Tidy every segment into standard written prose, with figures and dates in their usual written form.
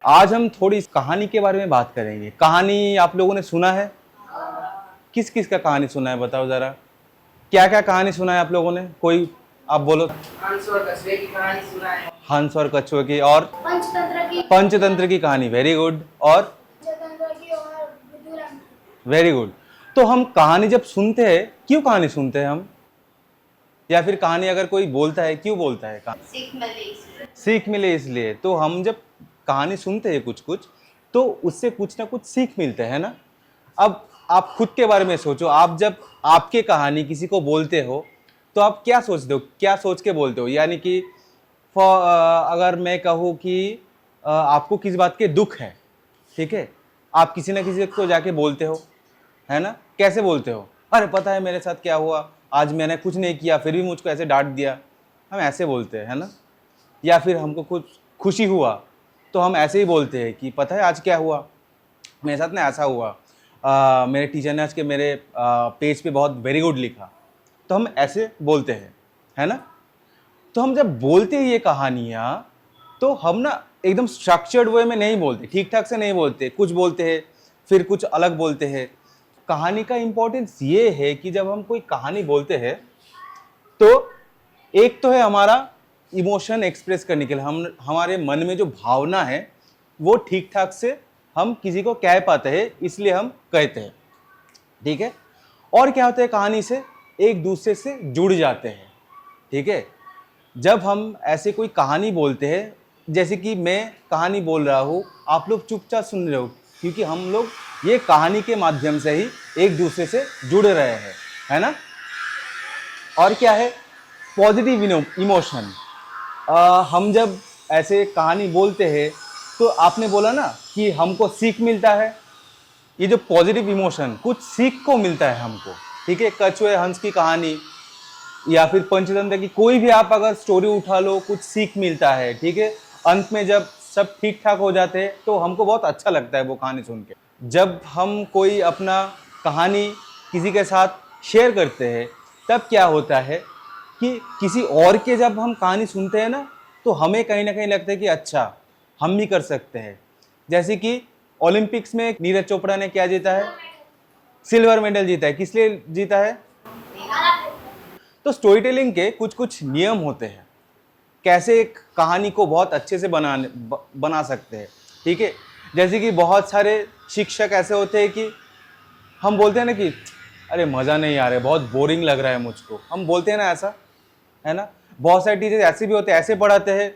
आज हम थोड़ी इस कहानी के बारे में बात करेंगे। कहानी आप लोगों ने सुना है? किस किस का कहानी सुना है बताओ जरा। क्या क्या कहानी सुना है आप लोगों ने? कोई आप बोलो। हंस और कछुए की कहानी सुना है। हंस और कछुए की, और पंचतंत्र की कहानी। Very good. और पंचतंत्र की और बुद्धूराम की। Very good. तो हम कहानी जब सुनते हैं, क्यों कहानी सुनते हैं हम? या फिर कहानी अगर कोई बोलता है, क्यों बोलता है? सीख मिले इसलिए। तो हम जब कहानी सुनते हैं कुछ कुछ, तो उससे कुछ ना कुछ सीख मिलते हैं ना। अब आप खुद के बारे में सोचो। आप जब आपके कहानी किसी को बोलते हो तो आप क्या सोचते हो, क्या सोच के बोलते हो? यानी कि अगर मैं कहूँ कि आपको किस बात के दुख है, ठीक है, आप किसी ना किसी को जाके बोलते हो, है ना। कैसे बोलते हो? अरे पता है मेरे साथ क्या हुआ, आज मैंने कुछ नहीं किया फिर भी मुझको ऐसे डांट दिया। हम ऐसे बोलते हैं, है ना। या फिर हमको कुछ खुशी हुआ तो हम ऐसे ही बोलते हैं कि पता है आज क्या हुआ, मेरे साथ ना ऐसा हुआ, मेरे टीचर ने आज के मेरे पेज पे बहुत वेरी गुड लिखा। तो हम ऐसे बोलते हैं, है ना। तो हम जब बोलते हैं ये कहानियाँ, तो हम ना एकदम स्ट्रक्चर्ड वे में नहीं बोलते, ठीक ठाक से नहीं बोलते, कुछ बोलते हैं फिर कुछ अलग बोलते हैं। कहानी का इम्पोर्टेंस ये है कि जब हम कोई कहानी बोलते हैं तो एक तो है हमारा इमोशन एक्सप्रेस करने के लिए, हम हमारे मन में जो भावना है वो ठीक ठाक से हम किसी को कह पाते हैं, इसलिए हम कहते हैं, ठीक है। और क्या होता है, कहानी से एक दूसरे से जुड़ जाते हैं, ठीक है। जब हम ऐसे कोई कहानी बोलते हैं, जैसे कि मैं कहानी बोल रहा हूँ, आप लोग चुपचाप सुन रहे हो, क्योंकि हम लोग ये कहानी के माध्यम से ही एक दूसरे से जुड़ रहे हैं, है ना। और क्या है, पॉजिटिव इमोशन। हम जब ऐसे कहानी बोलते हैं तो आपने बोला ना कि हमको सीख मिलता है। ये जो पॉजिटिव इमोशन, कुछ सीख को मिलता है हमको, ठीक है। कछुए हंस की कहानी या फिर पंचतंत्र की कोई भी आप अगर स्टोरी उठा लो, कुछ सीख मिलता है, ठीक है। अंत में जब सब ठीक ठाक हो जाते हैं तो हमको बहुत अच्छा लगता है वो कहानी सुन के। जब हम कोई अपना कहानी किसी के साथ शेयर करते हैं, तब क्या होता है कि किसी और के जब हम कहानी सुनते हैं ना, तो हमें कहीं ना कहीं लगता है कि अच्छा हम भी कर सकते हैं। जैसे कि ओलंपिक्स में नीरज चोपड़ा ने क्या जीता है? सिल्वर मेडल जीता है। किस लिए जीता है? तो स्टोरी टेलिंग के कुछ कुछ नियम होते हैं, कैसे एक कहानी को बहुत अच्छे से बना सकते हैं, ठीक है। जैसे कि बहुत सारे शिक्षक ऐसे होते हैं कि हम बोलते हैं ना कि अरे मज़ा नहीं आ रहा है, बहुत बोरिंग लग रहा है मुझको, हम बोलते हैं ना ऐसा, है ना। बहुत सारे टीचर ऐसे भी होते हैं, ऐसे पढ़ाते हैं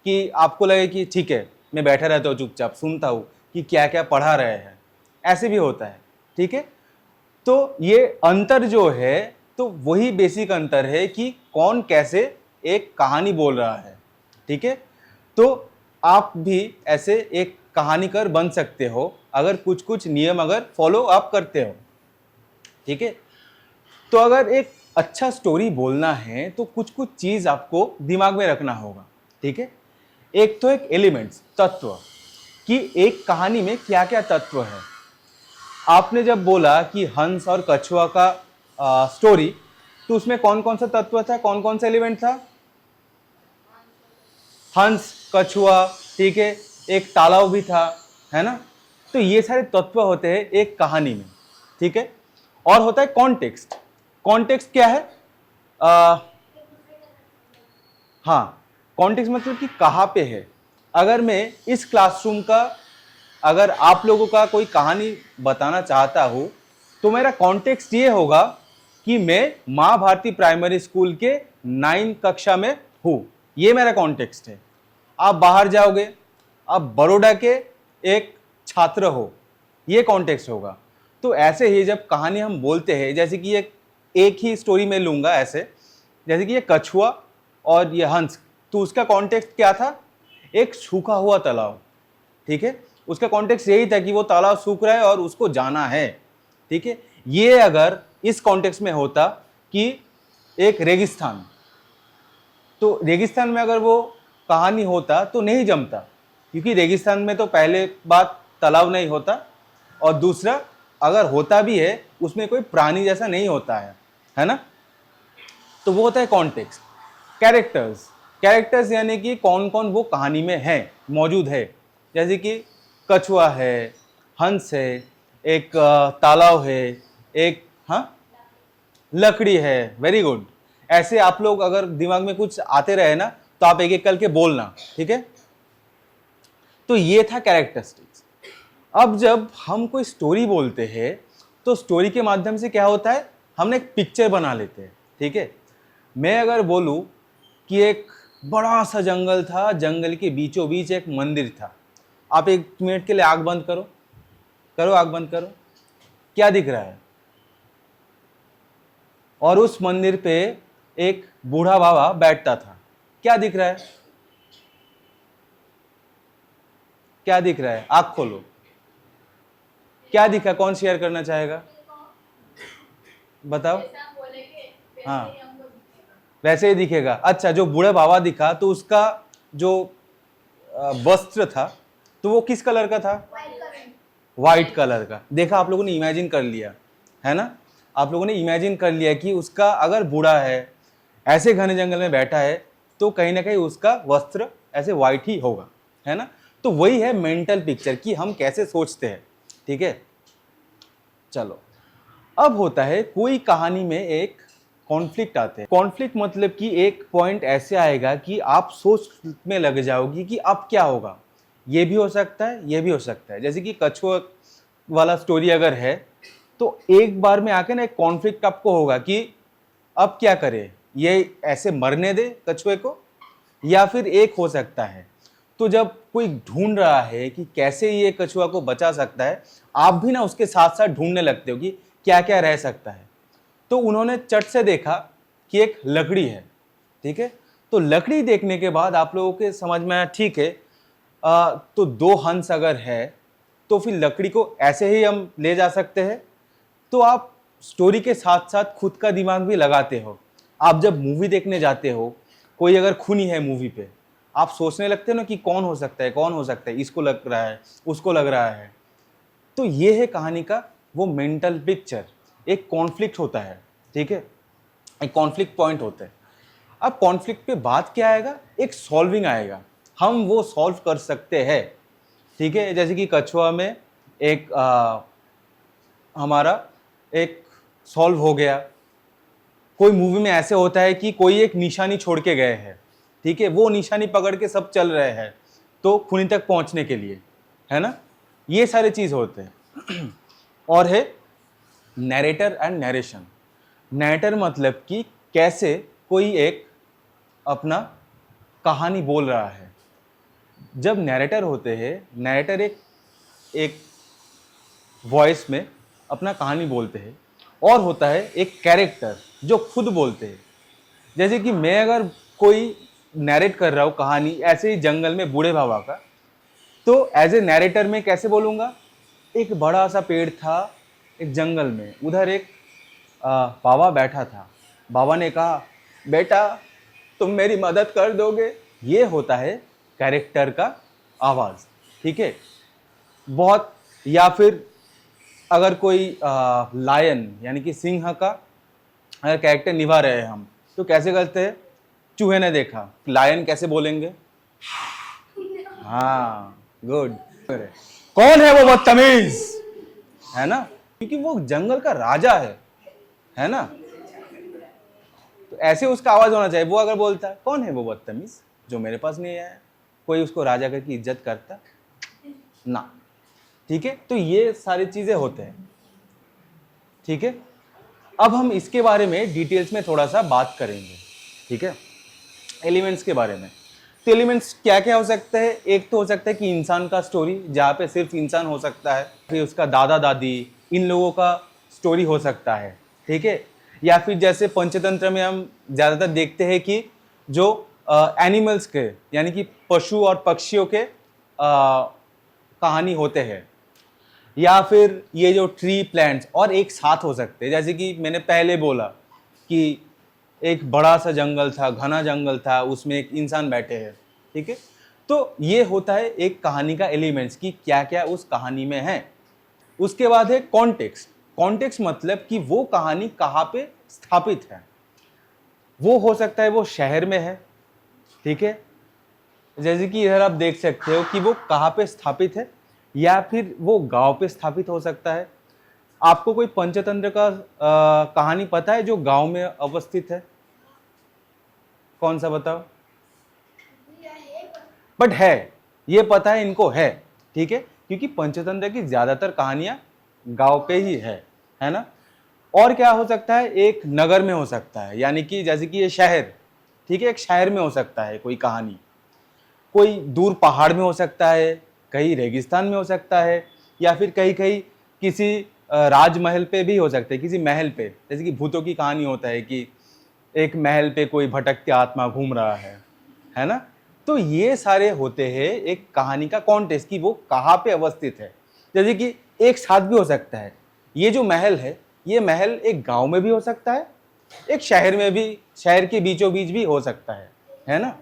कि आपको लगे कि ठीक है मैं बैठा रहता हूँ चुपचाप सुनता हूँ कि क्या क्या पढ़ा रहे हैं, ऐसे भी होता है, ठीक है। तो ये अंतर जो है, तो वही बेसिक अंतर है कि कौन कैसे एक कहानी बोल रहा है, ठीक है। तो आप भी ऐसे एक कहानीकार बन सकते हो अगर कुछ कुछ नियम अगर फॉलो आप करते हो, ठीक है। तो अगर एक अच्छा स्टोरी बोलना है तो कुछ कुछ चीज आपको दिमाग में रखना होगा, ठीक है। एक तो एक एलिमेंट्स, तत्व, कि एक कहानी में क्या क्या तत्व है। आपने जब बोला कि हंस और कछुआ का स्टोरी, तो उसमें कौन कौन सा तत्व था, कौन कौन सा एलिमेंट था? हंस, कछुआ, ठीक है, एक तालाब भी था, है ना। तो ये सारे तत्व होते हैं एक कहानी में, ठीक है। और होता है कॉन्टेक्स्ट। कॉन्टेक्स्ट क्या है? हाँ, कॉन्टेक्स्ट मतलब कि कहाँ पे है। अगर मैं इस क्लासरूम का, अगर आप लोगों का कोई कहानी बताना चाहता हूँ, तो मेरा कॉन्टेक्स्ट ये होगा कि मैं माँ भारती प्राइमरी स्कूल के 9 कक्षा में हूँ। ये मेरा कॉन्टेक्स्ट है। आप बाहर जाओगे, आप बड़ौदा के एक छात्र हो, ये कॉन्टेक्स्ट होगा। तो ऐसे ही जब कहानी हम बोलते हैं, जैसे कि एक ही स्टोरी में लूँगा ऐसे, जैसे कि ये कछुआ और ये हंस, तो उसका कॉन्टेक्स्ट क्या था? एक सूखा हुआ तालाब, ठीक है। उसका कॉन्टेक्स्ट यही था कि वो तालाब सूख रहा है और उसको जाना है, ठीक है। ये अगर इस कॉन्टेक्स्ट में होता कि एक रेगिस्तान, तो रेगिस्तान में अगर वो कहानी होता तो नहीं जमता, क्योंकि रेगिस्तान में तो पहले बात तालाब नहीं होता, और दूसरा अगर होता भी है उसमें कोई प्राणी जैसा नहीं होता है ना। तो वो होता है कॉन्टेक्स्ट। कैरेक्टर्स, कैरेक्टर्स यानी कि कौन कौन वो कहानी में है, मौजूद है, जैसे कि कछुआ है, हंस है, एक तालाब है, एक हाँ लकड़ी है। Very good. ऐसे आप लोग अगर दिमाग में कुछ आते रहे ना तो आप एक एक करके बोलना, ठीक है। तो ये था कैरेक्टरिस्टिक्स। अब जब हम कोई स्टोरी बोलते हैं तो स्टोरी के माध्यम से क्या होता है, हम एक पिक्चर बना लेते हैं, ठीक है। मैं अगर बोलूं कि एक बड़ा सा जंगल था, जंगल के बीचों बीच एक मंदिर था। आप 1 मिनट के लिए आंख बंद करो, करो आंख बंद करो। क्या दिख रहा है? और उस मंदिर पे एक बूढ़ा बाबा बैठता था। क्या दिख रहा है? क्या दिख रहा है? आंख खोलो। क्या दिखा? कौन शेयर करना चाहेगा? बताओ। हाँ, वैसे ही दिखेगा। अच्छा, जो बूढ़ा बाबा दिखा तो उसका जो वस्त्र था तो वो किस कलर का था? व्हाइट कलर का। देखा, आप लोगों ने इमेजिन कर लिया है ना। आप लोगों ने इमेजिन कर लिया कि उसका अगर बूढ़ा है, ऐसे घने जंगल में बैठा है, तो कहीं ना कहीं उसका वस्त्र ऐसे व्हाइट ही होगा, है ना। तो वही है मेंटल पिक्चर कि हम कैसे सोचते हैं, ठीक है। चलो, अब होता है कोई कहानी में एक कॉन्फ्लिक्ट आते हैं। कॉन्फ्लिक्ट मतलब कि एक पॉइंट ऐसे आएगा कि आप सोच में लग जाओगी कि अब क्या होगा। ये भी हो सकता है, ये भी हो सकता है। जैसे कि कछुआ वाला स्टोरी अगर है तो एक बार में आके ना एक कॉन्फ्लिक्ट आपको होगा कि अब क्या करें, ये ऐसे मरने दे कछुए को, या फिर एक हो सकता है। तो जब कोई ढूंढ रहा है कि कैसे ये कछुआ को बचा सकता है, आप भी ना उसके साथ साथ ढूंढने लगते हो कि क्या क्या रह सकता है। तो उन्होंने चट से देखा कि एक लकड़ी है, ठीक है। तो लकड़ी देखने के बाद आप लोगों के समझ में आया, ठीक है, तो 2 हंस अगर है तो फिर लकड़ी को ऐसे ही हम ले जा सकते हैं। तो आप स्टोरी के साथ साथ खुद का दिमाग भी लगाते हो। आप जब मूवी देखने जाते हो, कोई अगर खूनी है मूवी पे, आप सोचने लगते हो ना कि कौन हो सकता है, कौन हो सकता है, इसको लग रहा है, उसको लग रहा है। तो ये है कहानी का वो मेंटल पिक्चर। एक कॉन्फ्लिक्ट होता है, ठीक है, एक कॉन्फ्लिक्ट पॉइंट होता है। अब कॉन्फ्लिक्ट पे बात क्या आएगा? एक सॉल्विंग आएगा। हम वो सॉल्व कर सकते हैं, ठीक है। जैसे कि कछुआ में एक हमारा एक सॉल्व हो गया। कोई मूवी में ऐसे होता है कि कोई एक निशानी छोड़ के गए हैं, ठीक है, वो निशानी पकड़ के सब चल रहे हैं तो खूनी तक पहुंचने के लिए, है ना। ये सारे चीज होते हैं। और है नैरेटर एंड नैरेशन। नैरेटर मतलब कि कैसे कोई एक अपना कहानी बोल रहा है। जब नैरेटर होते हैं, नैरेटर एक वॉइस में अपना कहानी बोलते हैं, और होता है एक कैरेक्टर जो खुद बोलते हैं। जैसे कि मैं अगर कोई नैरेट कर रहा हूँ कहानी ऐसे ही जंगल में बूढ़े बाबा का, तो एज ए नैरेटर में कैसे बोलूँगा? एक बड़ा सा पेड़ था एक जंगल में, उधर एक बाबा बैठा था। बाबा ने कहा, बेटा तुम मेरी मदद कर दोगे। ये होता है कैरेक्टर का आवाज़, ठीक है। बहुत, या फिर अगर कोई लायन यानी कि सिंह का अगर कैरेक्टर निभा रहे हैं हम, तो कैसे करते हैं? चूहे ने देखा, लायन कैसे बोलेंगे? हाँ, गुड। कौन है वो बदतमीज, है ना, क्योंकि वो जंगल का राजा है ना। तो ऐसे उसका आवाज होना चाहिए। वो अगर बोलता है, कौन है वो बदतमीज जो मेरे पास नहीं आया, कोई उसको राजा करके इज्जत करता ना, ठीक है। तो ये सारी चीजें होते हैं, ठीक है। अब हम इसके बारे में डिटेल्स में थोड़ा सा बात करेंगे, ठीक है, एलिमेंट्स के बारे में। तो एलिमेंट्स क्या क्या हो सकते हैं? एक तो हो सकता है कि इंसान का स्टोरी, जहाँ पे सिर्फ इंसान हो सकता है, फिर उसका दादा दादी, इन लोगों का स्टोरी हो सकता है, ठीक है। या फिर जैसे पंचतंत्र में हम ज़्यादातर देखते हैं कि जो एनिमल्स के यानी कि पशु और पक्षियों के कहानी होते हैं। या फिर ये जो ट्री प्लांट्स और एक साथ हो सकते हैं, जैसे कि मैंने पहले बोला कि एक बड़ा सा जंगल था, घना जंगल था, उसमें एक इंसान बैठे हैं, ठीक है। तो ये होता है एक कहानी का एलिमेंट्स कि क्या क्या उस कहानी में है। उसके बाद है कॉन्टेक्स्ट। कॉन्टेक्स्ट मतलब कि वो कहानी कहाँ पे स्थापित है। वो हो सकता है वो शहर में है, ठीक है, जैसे कि इधर आप देख सकते हो कि वो कहाँ पे स्थापित है, या फिर वो गांव पे स्थापित हो सकता है। आपको कोई पंचतंत्र का कहानी पता है जो गांव में अवस्थित है? कौन सा बताओ? बट है, ये पता है इनको है, ठीक है, क्योंकि पंचतंत्र की ज्यादातर कहानियां गांव पे ही है ना। और क्या हो सकता है? एक नगर में हो सकता है, यानी कि जैसे कि ये शहर, ठीक है, एक शहर में हो सकता है कोई कहानी, कोई दूर पहाड़ में हो सकता है, कहीं रेगिस्तान में हो सकता है, या फिर कहीं कहीं किसी राजमहल पे भी हो सकता है, किसी महल पे। जैसे कि भूतों की कहानी होता है कि एक महल पे कोई भटकती आत्मा घूम रहा है ना। तो ये सारे होते हैं एक कहानी का कॉन्टेक्स्ट कि वो कहाँ पे अवस्थित है। जैसे कि एक साथ भी हो सकता है, ये जो महल है, ये महल एक गांव में भी हो सकता है, एक शहर में भी, शहर के बीचों बीच भी हो सकता है ना,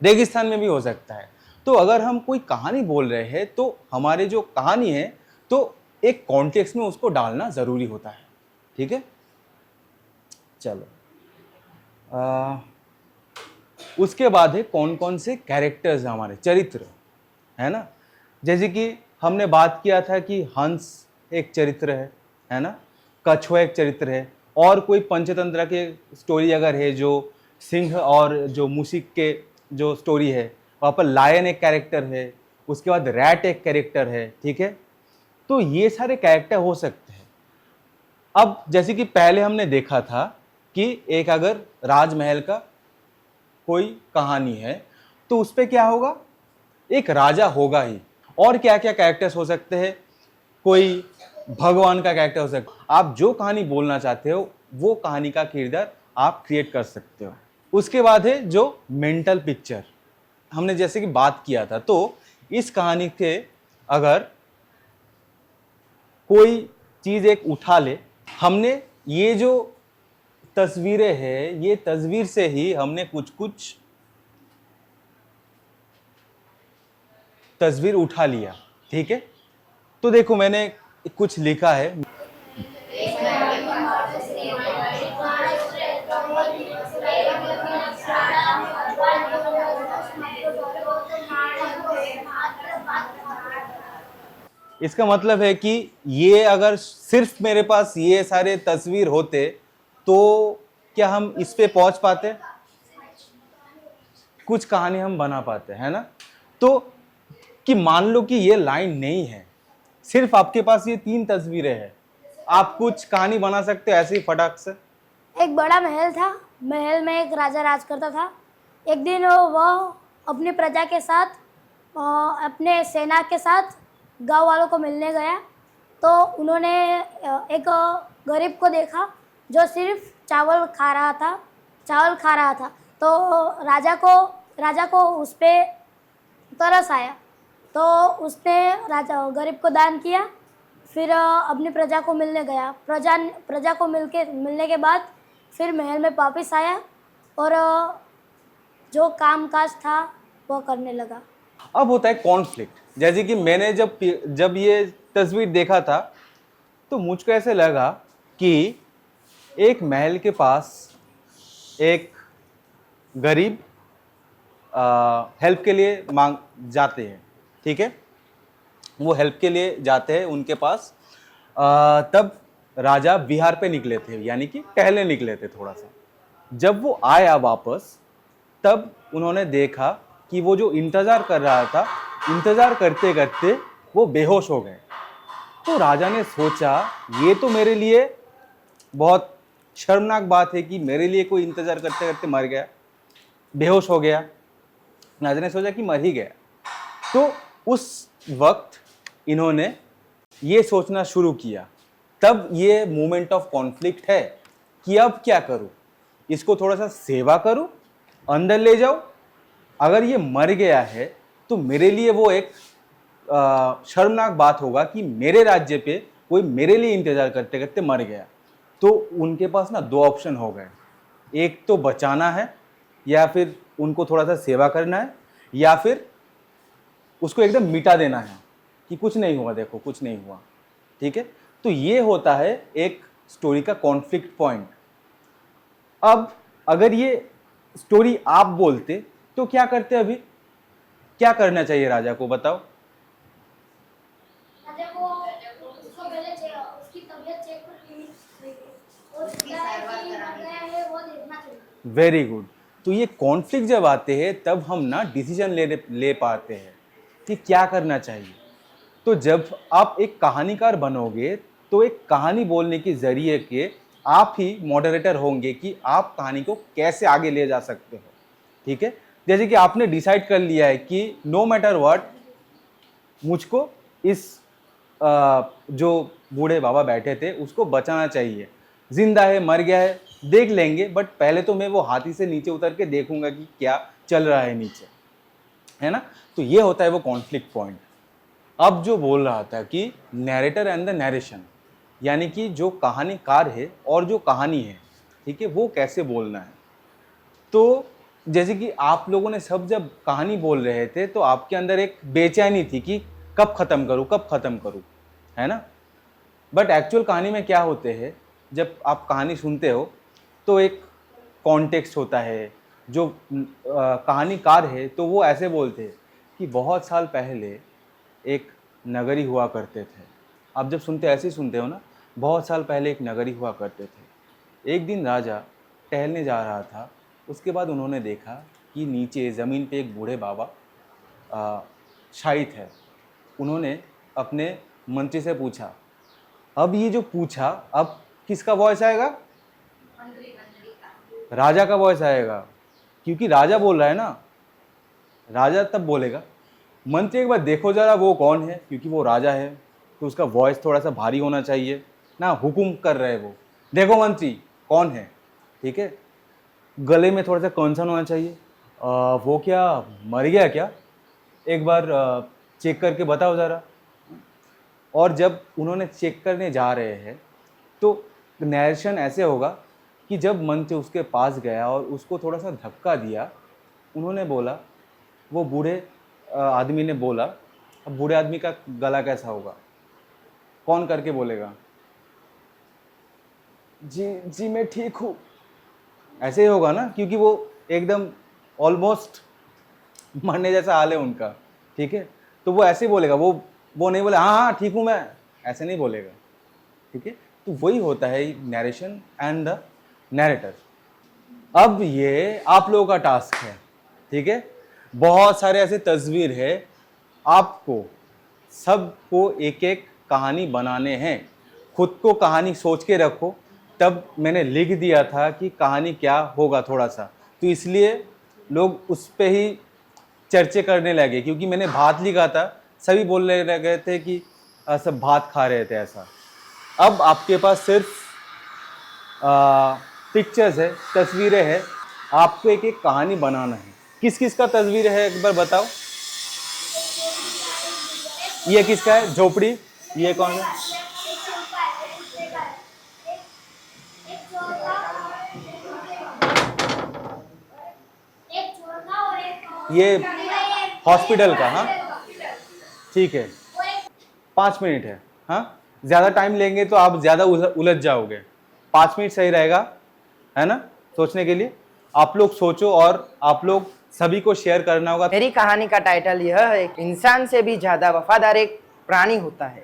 रेगिस्तान में भी हो सकता है। तो अगर हम कोई कहानी बोल रहे हैं तो हमारे जो कहानी है तो एक कॉन्टेक्स्ट में उसको डालना जरूरी होता है, ठीक है। चलो उसके बाद है कौन कौन से कैरेक्टर्स हैं हमारे, चरित्र, है ना। जैसे कि हमने बात किया था कि हंस एक चरित्र है ना, कछुआ एक चरित्र है, और कोई पंचतंत्र के स्टोरी अगर है जो सिंह और जो मूषिक के जो स्टोरी है, वहाँ पर लायन एक कैरेक्टर है, उसके बाद रैट एक कैरेक्टर है, ठीक है। तो ये सारे कैरेक्टर हो सकते हैं। अब जैसे कि पहले हमने देखा था कि एक अगर राजमहल का कोई कहानी है तो उस पर क्या होगा, एक राजा होगा ही। और क्या क्या कैरेक्टर्स हो सकते हैं, कोई भगवान का कैरेक्टर हो सकता है। आप जो कहानी बोलना चाहते हो वो कहानी का किरदार आप क्रिएट कर सकते हो। उसके बाद है जो मेंटल पिक्चर, हमने जैसे कि बात किया था। तो इस कहानी के अगर कोई चीज एक उठा ले, हमने ये जो तस्वीरें हैं, ये तस्वीर से ही हमने कुछ कुछ तस्वीर उठा लिया, ठीक है। तो देखो मैंने कुछ लिखा है। इसका मतलब है कि ये अगर सिर्फ मेरे पास ये सारे तस्वीर होते तो क्या हम इस पे पहुंच पाते, कुछ कहानी हम बना पाते, है ना। तो कि मान लो कि ये लाइन नहीं है, सिर्फ आपके पास ये 3 तस्वीरें हैं, आप कुछ कहानी बना सकते हो ऐसे ही फटाक से। एक बड़ा महल था, महल में एक राजा राज करता था। एक दिन वह अपनी प्रजा के साथ अपने सेना के साथ गांव वालों को मिलने गया। तो उन्होंने एक गरीब को देखा जो सिर्फ चावल खा रहा था। तो राजा को उस पर तरस आया, तो उसने गरीब को दान किया। फिर अपनी प्रजा को मिलने गया। प्रजा को मिलने के बाद फिर महल में वापस आया और जो काम काज था वो करने लगा। अब होता है कॉन्फ्लिक्ट। जैसे कि मैंने जब ये तस्वीर देखा था तो मुझको ऐसे लगा कि एक महल के पास एक गरीब हेल्प के लिए मांग जाते हैं, ठीक है। वो हेल्प के लिए जाते हैं उनके पास। तब राजा विहार पे निकले थे, यानी कि टहलने निकले थे थोड़ा सा। जब वो आया वापस, तब उन्होंने देखा कि वो जो इंतज़ार कर रहा था, इंतज़ार करते करते वो बेहोश हो गए। तो राजा ने सोचा ये तो मेरे लिए बहुत शर्मनाक बात है कि मेरे लिए कोई इंतज़ार करते करते मर गया, बेहोश हो गया। राजा ने सोचा कि मर ही गया। तो उस वक्त इन्होंने ये सोचना शुरू किया। तब ये मोमेंट ऑफ कॉन्फ्लिक्ट है कि अब क्या करूं, इसको थोड़ा सा सेवा करूं, अंदर ले जाऊं। अगर ये मर गया है तो मेरे लिए वो एक शर्मनाक बात होगा कि मेरे राज्य पे कोई मेरे लिए इंतजार करते करते मर गया। तो उनके पास ना 2 ऑप्शन हो गए, एक तो बचाना है, या फिर उनको थोड़ा सा सेवा करना है, या फिर उसको एकदम मिटा देना है कि कुछ नहीं हुआ, देखो कुछ नहीं हुआ, ठीक है। तो ये होता है एक स्टोरी का कॉन्फ्लिक्ट पॉइंट। अब अगर ये स्टोरी आप बोलते तो क्या करते अभी, क्या करना चाहिए राजा को, बताओ। राजा को उसको पहले उसकी तबीयत चेक करनी चाहिए और उसकी क्या है सारवार कि मर करानी गया है वो देखना चाहिए। Very good. तो ये कॉन्फ्लिक्ट जब आते हैं तब हम ना डिसीजन ले पाते हैं कि क्या करना चाहिए। तो जब आप एक कहानीकार बनोगे तो एक कहानी बोलने के जरिए के आप ही मॉडरेटर होंगे कि आप कहानी को कैसे आगे ले जा सकते हो। ठीक है, जैसे कि आपने डिसाइड कर लिया है कि नो मैटर व्हाट मुझको इस जो बूढ़े बाबा बैठे थे उसको बचाना चाहिए, जिंदा है मर गया है देख लेंगे, बट पहले तो मैं वो हाथी से नीचे उतर के देखूंगा कि क्या चल रहा है नीचे, है ना। तो ये होता है वो कॉन्फ्लिक्ट पॉइंट। अब जो बोल रहा था कि नैरेटर एंड द नैरेशन, यानी कि जो कहानीकार है और जो कहानी है, ठीक है, वो कैसे बोलना है। तो जैसे कि आप लोगों ने सब जब कहानी बोल रहे थे तो आपके अंदर एक बेचैनी थी कि कब ख़त्म करूँ कब ख़त्म करूँ, है ना। बट एक्चुअल कहानी में क्या होते हैं, जब आप कहानी सुनते हो तो एक कॉन्टेक्स्ट होता है। जो कहानीकार है तो वो ऐसे बोलते हैं कि बहुत साल पहले एक नगरी हुआ करते थे। आप जब सुनते ऐसे ही सुनते हो ना, बहुत साल पहले एक नगरी हुआ करते थे। एक दिन राजा टहलने जा रहा था, उसके बाद उन्होंने देखा कि नीचे ज़मीन पे एक बूढ़े बाबा शायित है। उन्होंने अपने मंत्री से पूछा, अब ये जो पूछा अब किसका वॉइस आएगा, राजा का वॉइस आएगा, क्योंकि राजा बोल रहा है ना, राजा तब बोलेगा। मंत्री एक बार देखो जरा वो कौन है, क्योंकि वो राजा है तो उसका वॉइस थोड़ा सा भारी होना चाहिए ना, हुकुम कर रहे हैं वो, देखो मंत्री कौन है, ठीक है। गले में थोड़ा सा कंसर्न होना चाहिए, वो क्या मर गया क्या, एक बार चेक करके बताओ ज़रा। और जब उन्होंने चेक करने जा रहे हैं तो नरेशन ऐसे होगा कि जब मंत्री उसके पास गया और उसको थोड़ा सा धक्का दिया, उन्होंने बोला, वो बूढ़े आदमी ने बोला, अब बूढ़े आदमी का गला कैसा होगा, कौन करके बोलेगा, जी जी मैं ठीक हूँ, ऐसे ही होगा ना, क्योंकि वो एकदम ऑलमोस्ट मरने जैसा हाल है उनका, ठीक है। तो वो ऐसे ही बोलेगा, वो नहीं बोले हाँ हाँ ठीक हूँ मैं, ऐसे नहीं बोलेगा, ठीक है। तो वही होता है नरेशन एंड द नैरेटर। अब ये आप लोगों का टास्क है, ठीक है। बहुत सारे ऐसे तस्वीर है, आपको सबको एक एक कहानी बनाने हैं। खुद को कहानी सोच के रखो। तब मैंने लिख दिया था कि कहानी क्या होगा थोड़ा सा, तो इसलिए लोग उस पे ही चर्चे करने लगे, क्योंकि मैंने भात लिखा था, सभी बोलने लगे थे कि सब भात खा रहे थे ऐसा। अब आपके पास सिर्फ पिक्चर्स है, तस्वीरें हैं, आपको एक एक कहानी बनाना है। किस किस का तस्वीर है एक बार बताओ। ये किसका है, झोपड़ी, ये कौन है, ये हॉस्पिटल का, हाँ ठीक है, 5 मिनट है, हाँ ज़्यादा टाइम लेंगे तो आप ज़्यादा उलझ जाओगे, 5 मिनट सही रहेगा, है ना, सोचने के लिए। आप लोग सोचो और आप लोग सभी को शेयर करना होगा। मेरी कहानी का टाइटल यह है, एक इंसान से भी ज़्यादा वफादार एक प्राणी होता है,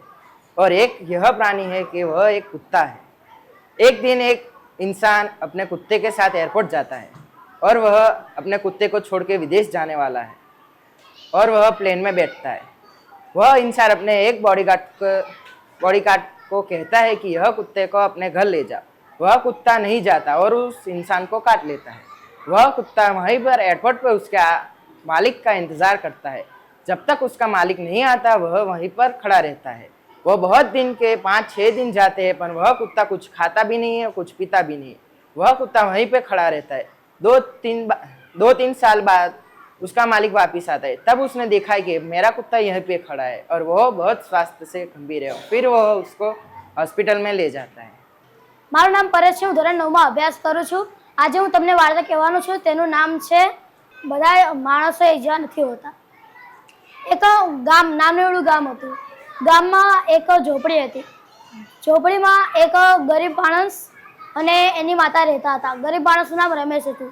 और एक यह प्राणी है कि वह एक कुत्ता है। एक दिन एक इंसान अपने कुत्ते के साथ एयरपोर्ट जाता है, और वह अपने कुत्ते को छोड़ के विदेश जाने वाला है, और वह प्लेन में बैठता है। वह इंसान अपने एक बॉडीगार्ड को कहता है कि यह कुत्ते को अपने घर ले जा। वह कुत्ता नहीं जाता और उस इंसान को काट लेता है। वह कुत्ता वहीं पर एयरपोर्ट पर उसके मालिक का इंतज़ार करता है। जब तक उसका मालिक नहीं आता वह वहीं पर खड़ा रहता है। वह बहुत दिन के 5-6 दिन जाते हैं, पर वह कुत्ता कुछ खाता भी नहीं है, कुछ पीता भी नहीं है। वह कुत्ता वहीं पे खड़ा रहता है। 2-3 साल बाद उसका मालिक वापिस आता है। तब उसने देखा है कि मेरा कुत्ता यहीं पे खड़ा है और वह बहुत स्वास्थ्य से गंभीर है। फिर वह उसको હોસ્પિટલ में ले जाता है। મારું નામ પરેશ છે, હું ધોરણ 9માં અભ્યાસ કરું છું। આજે હું તમને વાર્તા કહેવાનું છું, તેનું નામ છે બધા માણસો એકજવા નથી હોતા। એક ગામ, નાનકડું ગામ હતું। ગામમાં એક ઝોપડી હતી। ઝોપડીમાં એક ગરીબ માણસ અને એની માતા રહેતા હતા। ગરીબ માણસનું નામ રમેશ હતું।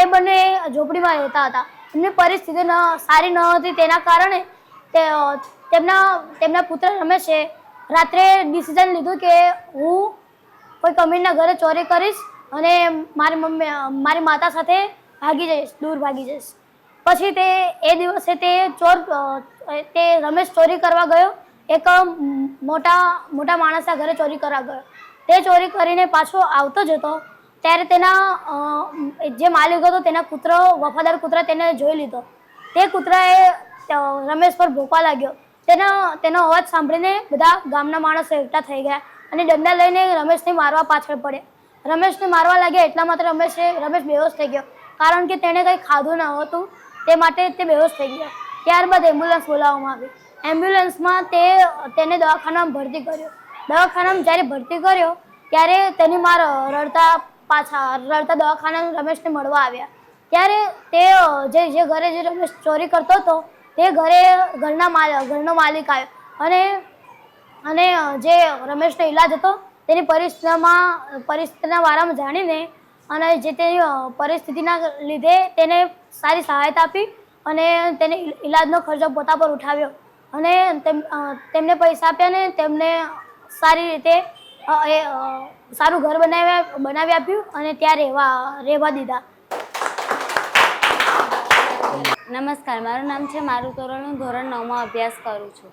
એ બંને ઝોપડીમાં રહેતા હતા। એમની પરિસ્થિતિ સારી ન હતી, તેના કારણે તેમના પુત્ર રમેશે રાત્રે ડિસિઝન લીધું કે હું કોઈ કમીરના ઘરે ચોરી કરીશ અને મારી માતા સાથે દૂર ભાગી જઈશ. પછી એ દિવસે તે રમેશ ચોરી કરવા ગયો, એક મોટા માણસના ઘરે ચોરી કરવા ગયો. તે ચોરી કરીને પાછો આવતો જ હતો ત્યારે તેના જે માલિક હતો તેના વફાદાર કૂતરા તેને જોઈ લીધો. તે કૂતરાએ રમેશ પર ભોંકવા લાગ્યો. તેનો અવાજ સાંભળીને બધા ગામના માણસો એકઠા થઈ ગયા અને દંડા લઈને રમેશને મારવા પાછળ પડ્યા. રમેશને મારવા લાગ્યા એટલા માટે રમેશ બેહોશ થઈ ગયો, કારણ કે તેણે કંઈ ખાધું ન હતું, તે માટે તે બેહોશ થઈ ગયો. ત્યારબાદ એમ્બ્યુલન્સ બોલાવવામાં આવી. એમ્બ્યુલન્સમાં તેને દવાખાનામાં ભરતી કર્યો. દવાખાનામાં જ્યારે ભરતી કર્યો ત્યારે તેની માં રડતા દવાખાના રમેશને મળવા આવ્યા. ત્યારે જે ઘરે જે રમેશ ચોરી કરતો હતો તે ઘરનો માલિક આવ્યો અને જે રમેશનો ઈલાજ હતો તેની પરિસ્થિતિના બારામાં જાણીને અને જે તેની પરિસ્થિતિના લીધે તેને સારી સહાયતા આપી અને તેને ઈલાજનો ખર્ચો પોતા પર ઉઠાવ્યો અને તેમને પૈસા આપ્યા અને તેમને સારી રીતે સારું ઘર બનાવી આપ્યું અને ત્યાં રહેવા દીધા. નમસ્કાર, મારું નામ છે મારું તોરણ. હું ધોરણ 9માં અભ્યાસ કરું છું.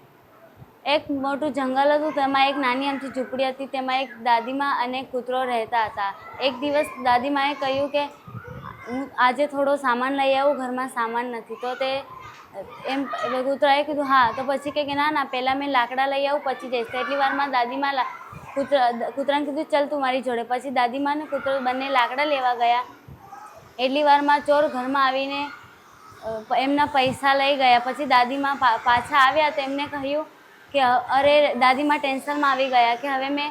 એક મોટું જંગલ હતું, તેમાં એક નાની અમથી ઝૂંપડી હતી. તેમાં એક દાદીમા અને કૂતરો રહેતા હતા. એક દિવસ દાદીમાએ કહ્યું કે હું આજે થોડો સામાન લઈ આવું, ઘરમાં સામાન નથી. તો કૂતરાએ કીધું હા. તો પછી કે ના પહેલાં મેં લાકડા લઈ આવું પછી જઈશ. એટલી વારમાં દાદીમા કૂતરાને કીધું ચાલ તું મારી જોડે. પછી દાદીમા અને કૂતરો બંને લાકડા લેવા ગયા. એટલી વારમાં ચોર ઘરમાં આવીને એમના પૈસા લઈ ગયા. પછી દાદીમા પાછા આવ્યા તો એમને કહ્યું કે અરે દાદીમા ટેન્શનમાં આવી ગયા કે હવે મેં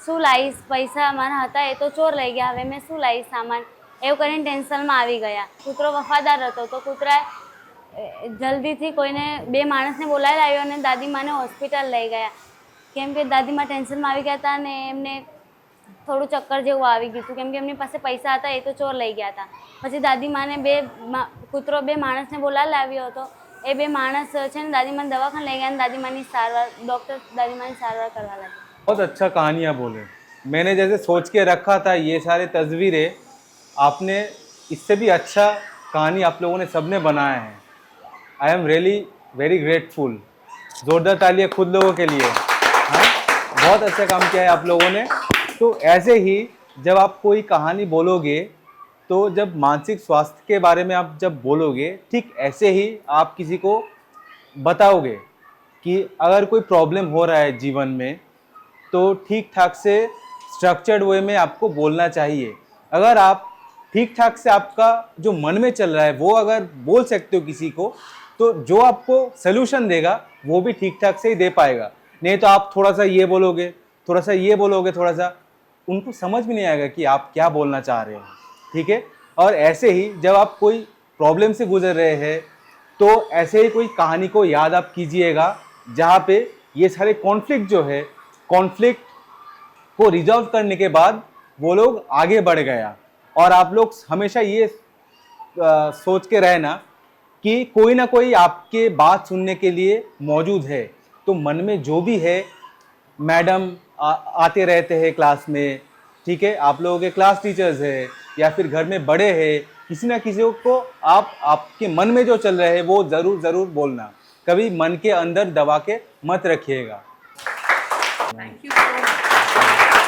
શું લાવીશ, પૈસા મારા હતા એ તો ચોર લઈ ગયા, હવે મેં શું લાવીશ સામાન, એવું કરીને ટેન્શનમાં આવી ગયા. કૂતરો વફાદાર હતો તો કૂતરાએ જલ્દીથી કોઈને 2 માણસને બોલાવી લાવ્યો અને દાદીમાને હોસ્પિટલ લઈ ગયા. કેમ કે દાદીમા ટેન્શનમાં આવી ગયા હતા અને એમને થોડું ચક્કર જેવું આવી ગયું હતું, કેમ કે એમની પાસે પૈસા હતા એ તો ચોર લઈ ગયા હતા. પછી દાદીમાને કૂતરો 2 માણસને બોલાવી લાવ્યો હતો. એ 2 માણસ છે ને દાદીમાને દવાખાને લઈ ગયા અને डॉक्टर दादीमानी सारवार करवा लगे. बहुत अच्छा कहानियाँ बोले. मैंने जैसे सोच के रखा था ये सारे तस्वीरें, आपने इससे भी अच्छा कहानी आप लोगों ने सबने बनाया है. I am really very grateful. ज़ोरदार तालियां खुद लोगों के लिए. हाँ, बहुत अच्छा काम किया है आप लोगों ने. तो ऐसे ही जब आप कोई कहानी बोलोगे तो जब मानसिक स्वास्थ्य के बारे में आप जब बोलोगे, ठीक ऐसे ही आप किसी को बताओगे कि अगर कोई प्रॉब्लम हो रहा है जीवन में तो ठीक ठाक से स्ट्रक्चर्ड वे में आपको बोलना चाहिए. अगर आप ठीक ठाक से आपका जो मन में चल रहा है वो अगर बोल सकते हो किसी को, तो जो आपको सलूशन देगा वो भी ठीक ठाक से ही दे पाएगा. नहीं तो आप थोड़ा सा ये बोलोगे, थोड़ा सा ये बोलोगे, थोड़ा सा उनको समझ भी नहीं आएगा कि आप क्या बोलना चाह रहे हो. ठीक है. और ऐसे ही जब आप कोई प्रॉब्लम से गुजर रहे हैं तो ऐसे ही कोई कहानी को याद आप कीजिएगा जहाँ पे ये सारे कॉन्फ्लिक्ट जो है, कॉन्फ्लिक्ट को रिजॉल्व करने के बाद वो लोग आगे बढ़ गया. और आप लोग हमेशा ये सोच के रहना कि कोई ना कोई आपके बात सुनने के लिए मौजूद है. तो मन में जो भी है, मैडम आते रहते हैं क्लास में, ठीक है, आप लोगों के क्लास टीचर्स है या फिर घर में बड़े हैं, किसी ना किसी को आपके मन में जो चल रहा है वो ज़रूर बोलना. कभी मन के अंदर दबा के मत रखिएगा. Thank you so much.